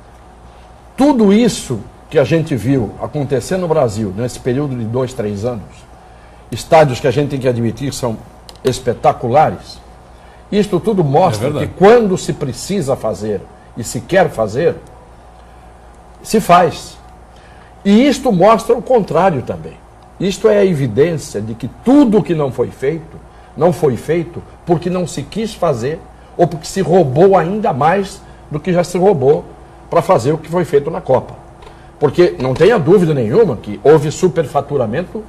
Tudo isso que a gente viu acontecer no Brasil, nesse período de 2, 3 anos, estádios que a gente tem que admitir são espetaculares, isto tudo mostra que quando se precisa fazer e se quer fazer, se faz. E isto mostra o contrário também. Isto é a evidência de que tudo que não foi feito porque não se quis fazer ou porque se roubou ainda mais do que já se roubou para fazer o que foi feito na Copa. Porque não tenha dúvida nenhuma que houve superfaturamento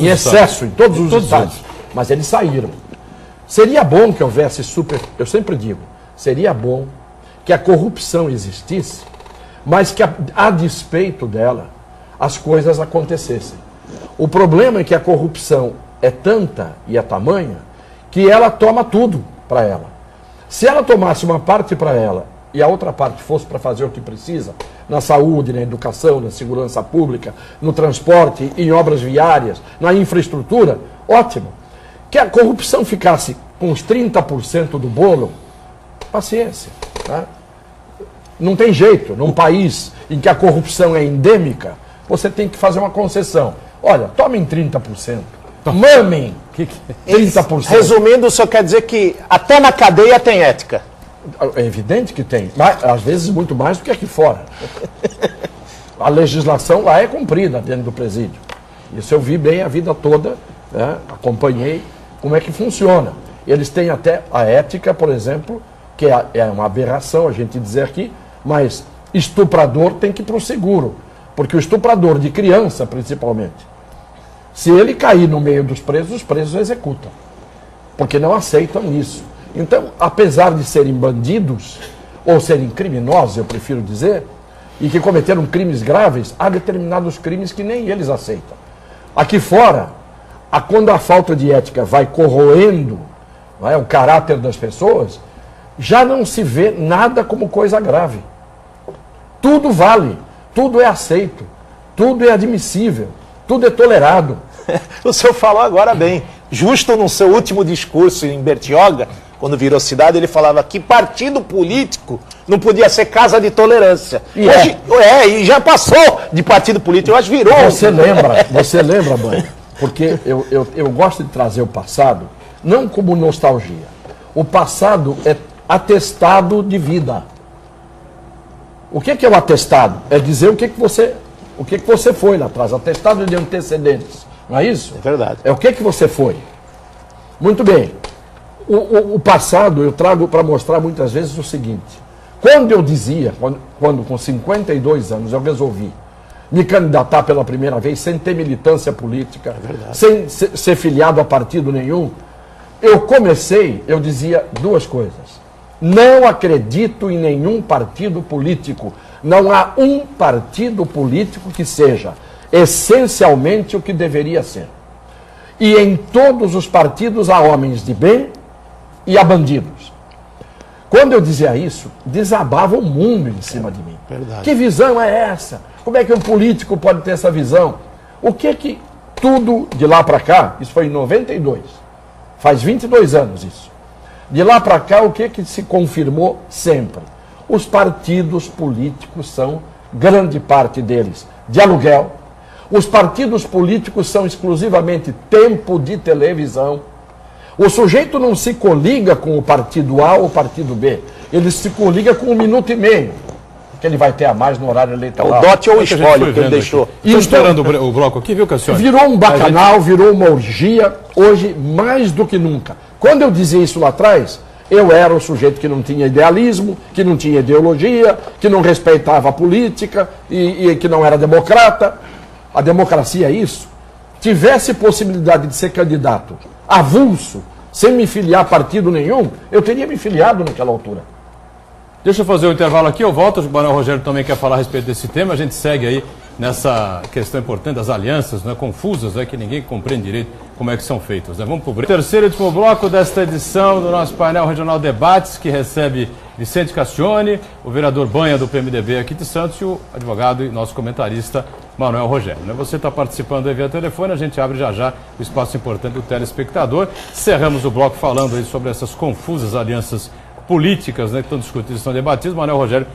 em excesso em todos os estados, mas eles saíram. Seria bom que houvesse eu sempre digo, seria bom que a corrupção existisse, mas que a despeito dela, as coisas acontecessem. O problema é que a corrupção é tanta e é tamanha que ela toma tudo para ela. Se ela tomasse uma parte para ela e a outra parte fosse para fazer o que precisa, na saúde, na educação, na segurança pública, no transporte, em obras viárias, na infraestrutura, ótimo. Que a corrupção ficasse com os 30% do bolo, paciência, tá? Não tem jeito, num país em que a corrupção é endêmica, você tem que fazer uma concessão. Olha, tomem 30%, mamem 30%. Resumindo, o senhor quer dizer que até na cadeia tem ética? É evidente que tem, mas às vezes muito mais do que aqui fora. A legislação lá é cumprida dentro do presídio. Isso eu vi bem a vida toda, né? Acompanhei como é que funciona. Eles têm até a ética, por exemplo, que é uma aberração a gente dizer aqui, mas estuprador tem que ir para o seguro. Porque o estuprador de criança, principalmente, se ele cair no meio dos presos, os presos executam. Porque não aceitam isso. Então, apesar de serem bandidos, ou serem criminosos, eu prefiro dizer, e que cometeram crimes graves, há determinados crimes que nem eles aceitam. Aqui fora, quando a falta de ética vai corroendo, não é, o caráter das pessoas, já não se vê nada como coisa grave. Tudo vale, tudo é aceito, tudo é admissível, tudo é tolerado. O senhor falou agora bem. Justo no seu último discurso em Bertioga, quando virou cidade, ele falava que partido político não podia ser casa de tolerância. E hoje, e já passou de partido político, hoje virou. Você lembra, Banho? Porque eu gosto de trazer o passado, não como nostalgia. O passado é atestado de vida. O que é o atestado? É dizer o que você foi lá atrás, atestado de antecedentes. Não é isso? É verdade. É o que você foi. Muito bem. O passado eu trago para mostrar muitas vezes o seguinte. Quando eu dizia, quando com 52 anos eu resolvi me candidatar pela primeira vez sem ter militância política, sem ser filiado a partido nenhum, eu dizia duas coisas. Não acredito em nenhum partido político. Não há um partido político que seja essencialmente o que deveria ser. E em todos os partidos há homens de bem e há bandidos. Quando eu dizia isso, desabava o mundo em cima de mim. Verdade. Que visão é essa? Como é que um político pode ter essa visão? O que tudo de lá para cá, isso foi em 92, faz 22 anos isso. De lá para cá, o que se confirmou sempre? Os partidos políticos são, grande parte deles, de aluguel. Os partidos políticos são exclusivamente tempo de televisão. O sujeito não se coliga com o partido A ou o partido B. Ele se coliga com 1 minuto e meio, que ele vai ter a mais no horário eleitoral. O dote ou o espólio que ele deixou. Estou esperando o bloco aqui, viu, Cassione? Virou um bacanal, virou uma orgia, hoje mais do que nunca. Quando eu dizia isso lá atrás, eu era o sujeito que não tinha idealismo, que não tinha ideologia, que não respeitava a política e que não era democrata. A democracia é isso. Tivesse possibilidade de ser candidato avulso, sem me filiar a partido nenhum, eu teria me filiado naquela altura. Deixa eu fazer um intervalo aqui, eu volto, o Manuel Rogério também quer falar a respeito desse tema, a gente segue aí nessa questão importante das alianças, né, confusas, que ninguém compreende direito como é que são feitas. Né? Vamos para o terceiro e último bloco desta edição do nosso painel Regional Debates, que recebe Vicente Cassione, o vereador Banha do PMDB aqui de Santos e o advogado e nosso comentarista Manuel Rogério. Né? Você está participando aí via telefone, a gente abre já o espaço importante do telespectador. Cerramos o bloco falando aí sobre essas confusas alianças políticas, né, que estão discutidas e estão debatidas. Manuel Rogério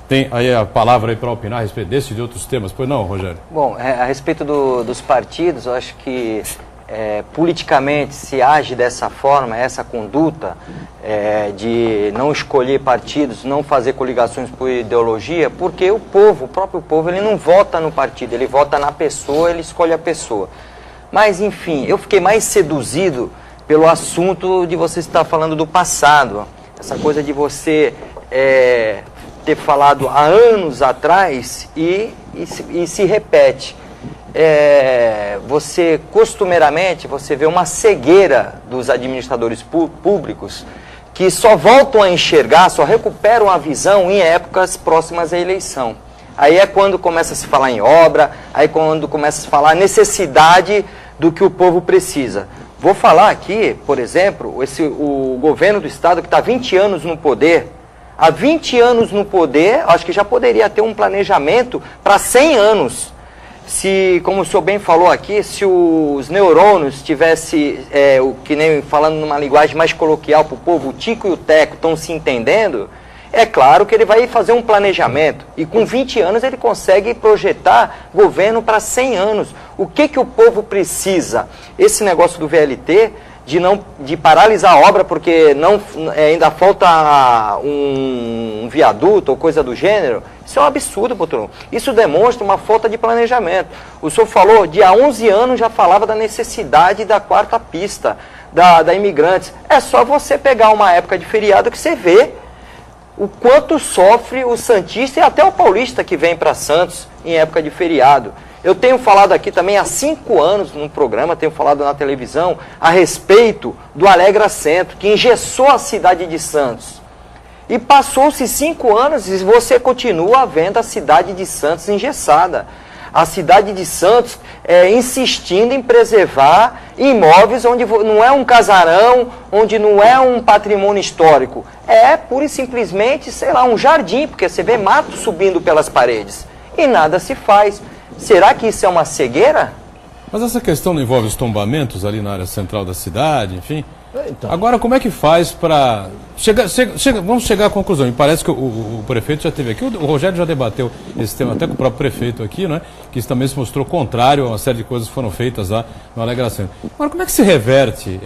tem aí a palavra para opinar a respeito desse e de outros temas. Pois não, Rogério? Bom, a respeito dos partidos, eu acho que politicamente se age dessa forma, essa conduta de não escolher partidos, não fazer coligações por ideologia, porque o próprio povo, ele não vota no partido, ele vota na pessoa, ele escolhe a pessoa. Mas, enfim, eu fiquei mais seduzido pelo assunto de você estar falando do passado. Essa coisa de você ter falado há anos atrás e se repete. Você, costumeiramente, você vê uma cegueira dos administradores públicos que só voltam a enxergar, só recuperam a visão em épocas próximas à eleição. Aí é quando começa a se falar em obra, aí quando começa a se falar a necessidade do que o povo precisa. Vou falar aqui, por exemplo, o governo do estado que está há 20 anos no poder. Há 20 anos no poder, acho que já poderia ter um planejamento para 100 anos. Se, como o senhor bem falou aqui, se os neurônios tivessem, que nem falando numa linguagem mais coloquial para o povo, o Tico e o Teco estão se entendendo, é claro que ele vai fazer um planejamento. E com 20 anos ele consegue projetar governo para 100 anos. O que o povo precisa? Esse negócio do VLT, de paralisar a obra porque ainda falta um viaduto ou coisa do gênero, isso é um absurdo, patrão. Isso demonstra uma falta de planejamento. O senhor falou, há 11 anos já falava da necessidade da 4ª pista. da Imigrantes. É só você pegar uma época de feriado que você vê o quanto sofre o santista e até o paulista que vem para Santos em época de feriado. Eu tenho falado aqui também há 5 anos no programa, tenho falado na televisão, a respeito do Alegra Centro, que engessou a cidade de Santos. E passou-se 5 anos e você continua vendo a cidade de Santos engessada. A cidade de Santos insistindo em preservar imóveis onde não é um casarão, onde não é um patrimônio histórico. É pura e simplesmente, sei lá, um jardim, porque você vê mato subindo pelas paredes. E nada se faz. Será que isso é uma cegueira? Mas essa questão não envolve os tombamentos ali na área central da cidade, enfim. Então. Agora, como é que faz para... Vamos chegar à conclusão. E parece que o prefeito já esteve aqui, o Rogério já debateu esse tema até com o próprio prefeito aqui, né? Que isso também se mostrou contrário a uma série de coisas que foram feitas lá no Alegra Centro. Agora, como é que se reverte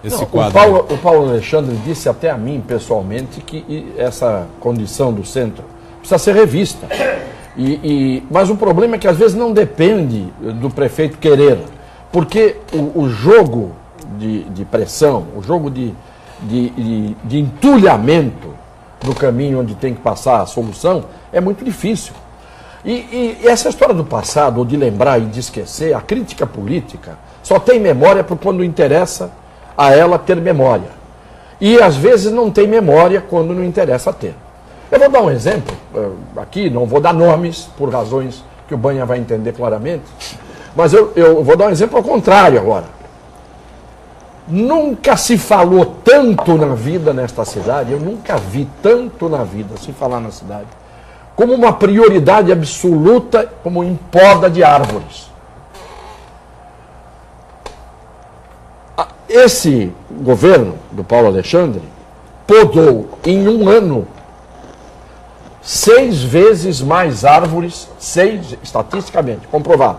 esse quadro? O Paulo Alexandre disse até a mim, pessoalmente, que essa condição do centro precisa ser revista. Mas o problema é que às vezes não depende do prefeito querer, porque o jogo de pressão, o jogo de entulhamento do caminho onde tem que passar a solução é muito difícil. E essa história do passado, ou de lembrar e de esquecer, a crítica política só tem memória por quando interessa a ela ter memória. E às vezes não tem memória quando não interessa ter. Eu vou dar um exemplo aqui, não vou dar nomes, por razões que o Banha vai entender claramente, mas eu vou dar um exemplo ao contrário agora. Nunca se falou tanto na vida nesta cidade, eu nunca vi tanto na vida se falar na cidade, como uma prioridade absoluta, como em poda de árvores. Esse governo do Paulo Alexandre podou em um ano 6 vezes mais árvores, estatisticamente comprovado,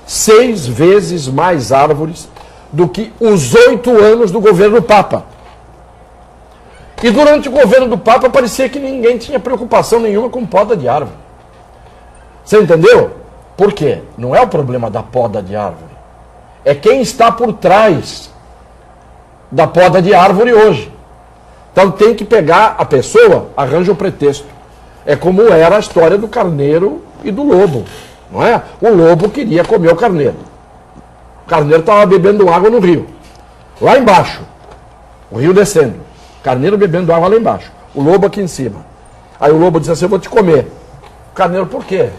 6 vezes mais árvores do que os 8 anos do governo Papa. E durante o governo do Papa parecia que ninguém tinha preocupação nenhuma com poda de árvore. Você entendeu? Por quê? Não é o problema da poda de árvore. É quem está por trás da poda de árvore hoje. Então tem que pegar a pessoa, arranja o pretexto. É como era a história do carneiro e do lobo, não é? O lobo queria comer o carneiro. O carneiro estava bebendo água no rio, lá embaixo, o rio descendo. O carneiro bebendo água lá embaixo, o lobo aqui em cima. Aí o lobo disse assim, eu vou te comer. O carneiro, por quê?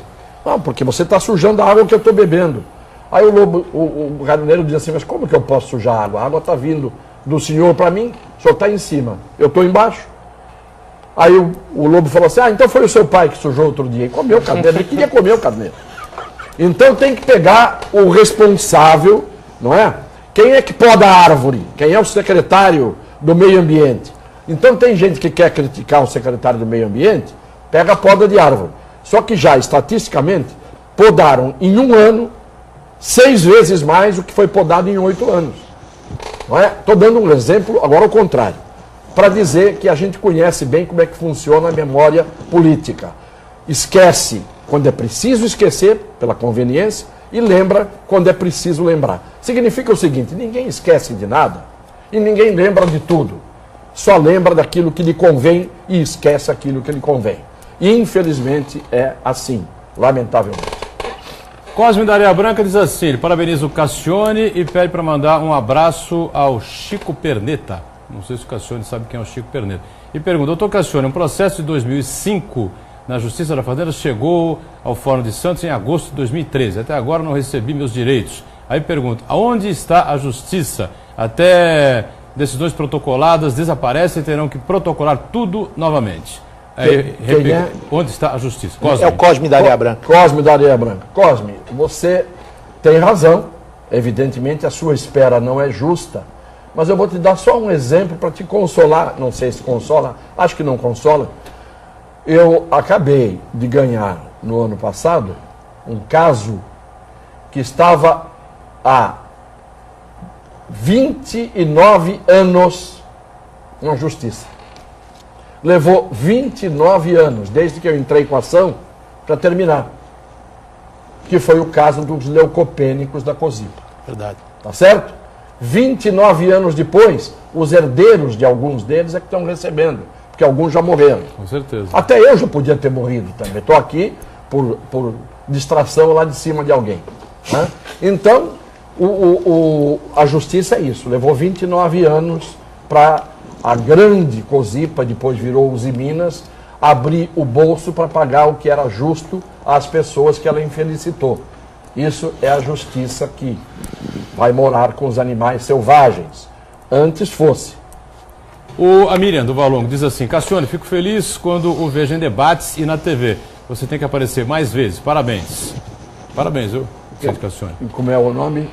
Não, porque você está sujando a água que eu estou bebendo. Aí o carneiro diz assim, mas como que eu posso sujar a água? A água está vindo do senhor para mim, o senhor está em cima, eu estou embaixo. Aí o lobo falou assim, então foi o seu pai que sujou outro dia. E comeu o carneiro, ele queria comer o carneiro. Então tem que pegar o responsável, não é? Quem é que poda a árvore? Quem é o secretário do meio ambiente? Então tem gente que quer criticar o secretário do meio ambiente, pega a poda de árvore. Só que já, estatisticamente, podaram em um ano 6 vezes mais do que foi podado em 8 anos. Não é? Estou dando um exemplo, agora ao contrário, para dizer que a gente conhece bem como é que funciona a memória política. Esquece quando é preciso esquecer, pela conveniência, e lembra quando é preciso lembrar. Significa o seguinte, ninguém esquece de nada e ninguém lembra de tudo. Só lembra daquilo que lhe convém e esquece aquilo que lhe convém. E infelizmente é assim, lamentavelmente. Cosme da Areia Branca diz assim, ele parabeniza o Cassione e pede para mandar um abraço ao Chico Perneta. Não sei se o Cassione sabe quem é o Chico Perneta. E pergunta, doutor Cassione, um processo de 2005 na Justiça da Fazenda chegou ao Fórum de Santos em agosto de 2013. Até agora não recebi meus direitos. Aí pergunta, aonde está a Justiça? Até decisões protocoladas desaparecem e terão que protocolar tudo novamente. Aí, onde está a Justiça? Cosme. É o Cosme da Areia Branca. Cosme da Areia Branca. Cosme, você tem razão. Evidentemente a sua espera não é justa. Mas eu vou te dar só um exemplo para te consolar. Não sei se consola, acho que não consola. Eu acabei de ganhar, no ano passado, um caso que estava há 29 anos na Justiça. Levou 29 anos, desde que eu entrei com a ação, para terminar. Que foi o caso dos leucopênicos da COSIPA. Verdade. Tá certo? 29 anos depois, os herdeiros de alguns deles é que estão recebendo, porque alguns já morreram. Com certeza. Até eu já podia ter morrido também. Estou aqui por distração lá de cima de alguém. Né? Então, a justiça é isso. Levou 29 anos para a grande Cosipa, depois virou Usiminas, abrir o bolso para pagar o que era justo às pessoas que ela infelicitou. Isso é a justiça que vai morar com os animais selvagens. Antes fosse. A Miriam do Valongo diz assim: Cassione, fico feliz quando o vejo em debates e na TV. Você tem que aparecer mais vezes. Parabéns. Parabéns, viu, Cassione? E como é o nome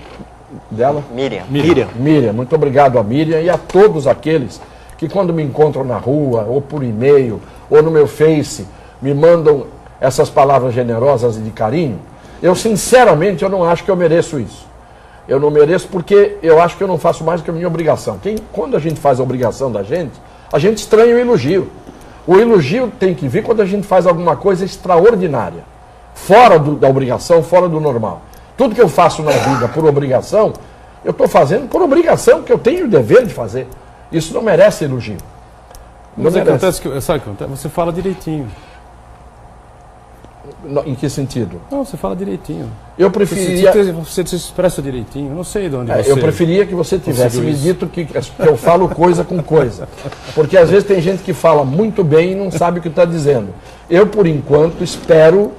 dela? Miriam. Muito obrigado a Miriam e a todos aqueles que quando me encontram na rua, ou por e-mail, ou no meu Face, me mandam essas palavras generosas e de carinho. Eu, sinceramente, eu não acho que eu mereço isso. Eu não mereço porque eu acho que eu não faço mais do que a minha obrigação. Quando a gente faz a obrigação da gente, a gente estranha o elogio. O elogio tem que vir quando a gente faz alguma coisa extraordinária. Fora da obrigação, fora do normal. Tudo que eu faço na vida por obrigação, eu estou fazendo por obrigação, que eu tenho o dever de fazer. Isso não merece elogio. Mas acontece que, sabe o que acontece? Você fala direitinho. Em que sentido? Não, você fala direitinho. Eu preferia... Você se expressa direitinho. Eu não sei de onde você... Eu preferia que você tivesse me dito que eu falo coisa com coisa. Porque às vezes tem gente que fala muito bem e não sabe o que está dizendo. Eu, por enquanto, espero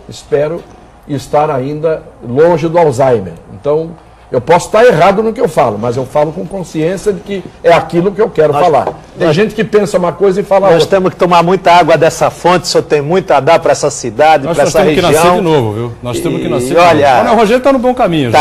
estar ainda longe do Alzheimer. Então, eu posso estar errado no que eu falo, mas eu falo com consciência de que é aquilo que eu quero falar. Tem gente que pensa uma coisa e fala outra. Nós temos que tomar muita água dessa fonte, o senhor tem muito a dar para essa cidade, para essa região. Nós temos que nascer de novo, viu? Nós temos que nascer de olha, novo. O Rogério está no bom caminho.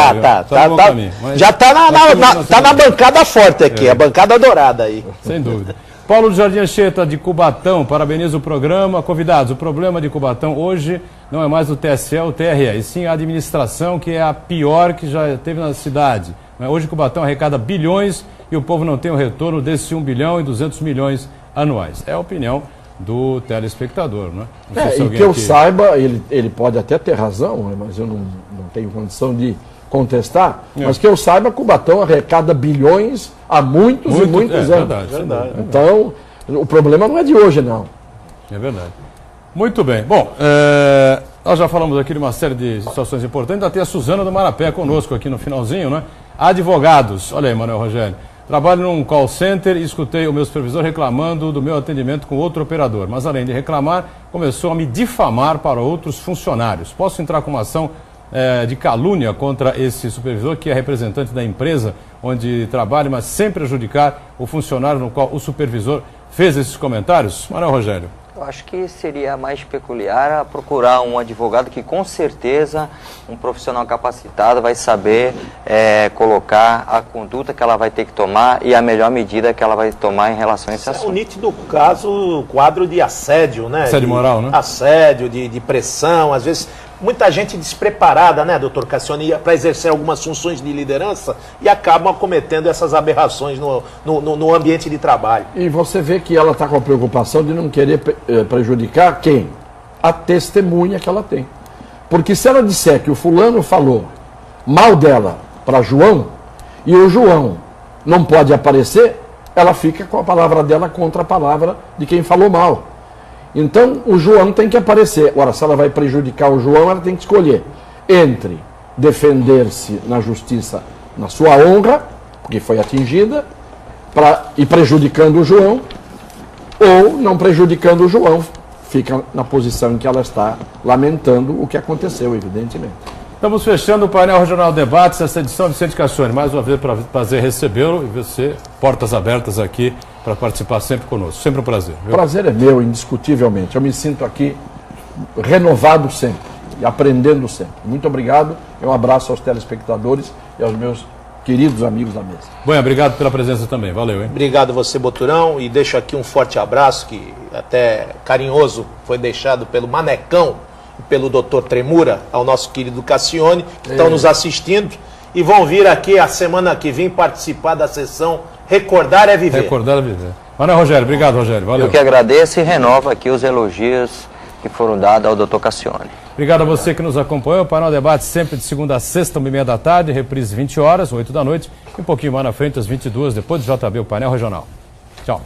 Já está na bancada forte aqui, a bancada dourada aí. Sem dúvida. Paulo do Jardim Anchieta, de Cubatão, parabeniza o programa. Convidados, o problema de Cubatão hoje não é mais o TSE ou o TRE, e sim a administração, que é a pior que já teve na cidade. Hoje Cubatão arrecada bilhões e o povo não tem o retorno desse 1 bilhão e 200 milhões anuais. É a opinião do telespectador, né? E que eu saiba, ele pode até ter razão, mas eu não tenho condição de contestar, mas que eu saiba, Cubatão arrecada bilhões há muitos e muitos anos. Verdade. Então, o problema não é de hoje, não. É verdade. Muito bem. Bom, nós já falamos aqui de uma série de situações importantes. Ainda tem a Suzana do Marapé conosco aqui no finalzinho, né? Advogados. Olha aí, Manuel Rogério. Trabalho num call center e escutei o meu supervisor reclamando do meu atendimento com outro operador. Mas, além de reclamar, começou a me difamar para outros funcionários. Posso entrar com uma ação de calúnia contra esse supervisor, que é representante da empresa onde trabalha, mas sem prejudicar o funcionário no qual o supervisor fez esses comentários? Manuel Rogério. Eu acho que seria mais peculiar procurar um advogado que, com certeza, um profissional capacitado vai saber colocar a conduta que ela vai ter que tomar e a melhor medida que ela vai tomar em relação a esse assunto. É um nítido caso, quadro de assédio, né? Assédio moral, né? Assédio, de pressão, às vezes... Muita gente despreparada, né, doutor Cassione, para exercer algumas funções de liderança e acabam cometendo essas aberrações no ambiente de trabalho. E você vê que ela está com a preocupação de não querer prejudicar quem? A testemunha que ela tem. Porque se ela disser que o fulano falou mal dela para João e o João não pode aparecer, ela fica com a palavra dela contra a palavra de quem falou mal. Então, o João tem que aparecer. Agora, se ela vai prejudicar o João, ela tem que escolher entre defender-se na justiça, na sua honra, porque foi atingida, e prejudicando o João, ou não prejudicando o João, fica na posição em que ela está lamentando o que aconteceu, evidentemente. Estamos fechando o painel Regional Debates, essa edição de Vicente Cassione. Mais uma vez, prazer recebê-lo e você, portas abertas aqui para participar sempre conosco. Sempre um prazer. O prazer é meu, indiscutivelmente. Eu me sinto aqui renovado sempre e aprendendo sempre. Muito obrigado e um abraço aos telespectadores e aos meus queridos amigos da mesa. Bom, obrigado pela presença também. Valeu, hein? Obrigado a você, Boturão, e deixo aqui um forte abraço, que até carinhoso foi deixado pelo Manecão e pelo doutor Tremura, ao nosso querido Cassione, que estão nos assistindo e vão vir aqui a semana que vem participar da sessão Recordar é Viver. Recordar é Viver. Manuel Rogério, obrigado, Rogério. Valeu. Eu que agradeço e renovo aqui os elogios que foram dadas ao Dr. Cassione. Obrigado a você que nos acompanhou. O Painel Debate sempre de segunda a sexta, 1h30 da tarde, reprise 20 horas, 8 da noite, e um pouquinho mais na frente, às 22, depois do JB, o Painel Regional. Tchau.